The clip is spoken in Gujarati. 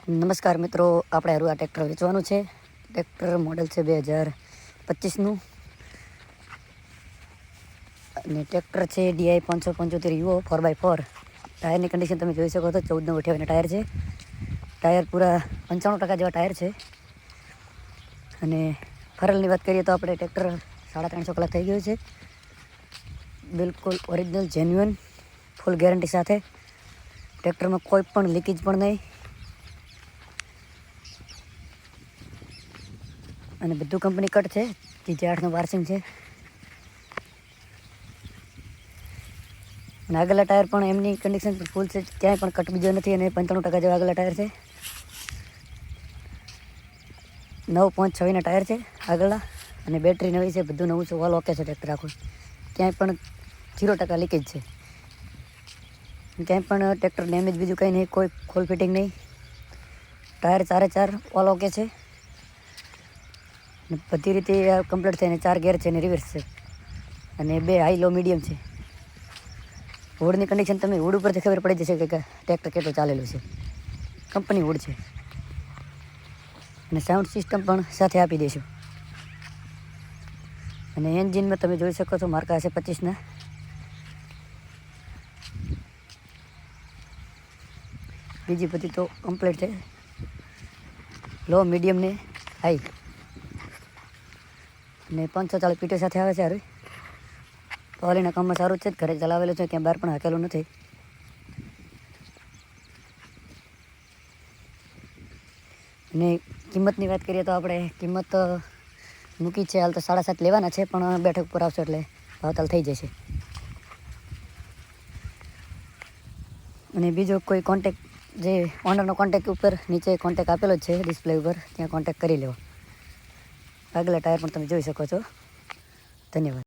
નમસ્કાર મિત્રો, આપણે હારું આ ટ્રેક્ટર વેચવાનું છે. ટ્રેક્ટર મોડલ છે 2025નું અને ટ્રેક્ટર છે DI 575 યુઓ 4x4. ટાયરની કન્ડિશન તમે જોઈ શકો છો, 14/28ના ટાયર છે. ટાયર પૂરા 95% જેવા ટાયર છે. અને ફરલની વાત કરીએ તો આપણે ટ્રેક્ટર 350 કલાક થઈ ગયું છે. બિલકુલ ઓરિજિનલ જેન્યુઅન ફૂલ ગેરંટી સાથે. ટ્રેક્ટરમાં કોઈ પણ લીકેજ પણ નહીં અને બધું કંપની કટ છે. GJ8નું વાર્સિંગ છે અને આગળના ટાયર પણ એમની કન્ડિશન ફૂલ છે, ક્યાંય પણ કટ બીજો નથી અને 95% જેવા આગળના ટાયર છે. 9.26ના ટાયર છે આગળના અને બેટરી નવી છે, બધું નવું છે, ઓલ ઓકે છે. ટ્રેક્ટર આખું ક્યાંય પણ 0% લીકેજ છે. ક્યાંય પણ ટ્રેક્ટર ડેમેજ બીજું કંઈ નહીં, કોઈ ખોલ ફિટિંગ નહીં. ટાયર 4 ઓલ ઓકે છે. બધી રીતે કમ્પ્લીટ થઈને 4 ગેર છે અને રિવર્સ છે અને 2 હાઈ લો મીડિયમ છે. હુડની કન્ડિશન તમે હુડ ઉપરથી ખબર પડી જશે કે ટ્રેક્ટર કેટલું ચાલેલું છે. કંપની હુડ છે અને સાઉન્ડ સિસ્ટમ પણ સાથે આપી દઈશું. અને એન્જિનમાં તમે જોઈ શકો છો, માર્કા હશે 25ના. બીજી બધી તો કમ્પ્લીટ છે, લો મીડિયમ ને હાઈ. અને 540 પીટો સાથે આવે છે. હારું પાલીના કામમાં સારું છે, ઘરે ચલાવેલું છે, ક્યાં બહાર પણ હાકેલું નથી. અને કિંમતની વાત કરીએ તો આપણે કિંમત મૂકી છે હાલ તો 7.5 લેવાના છે, પણ બેઠક પર આવશે એટલે ભાવતાલ થઈ જશે. અને બીજો કોઈ કોન્ટેક, જે ઓનરનો કોન્ટેક ઉપર નીચે કોન્ટેક આપેલો જ છે ડિસ્પ્લે ઉપર, ત્યાં કોન્ટેક કરી લેવો. આગલા ટાયર પણ તમે જોઈ શકો છો. ધન્યવાદ.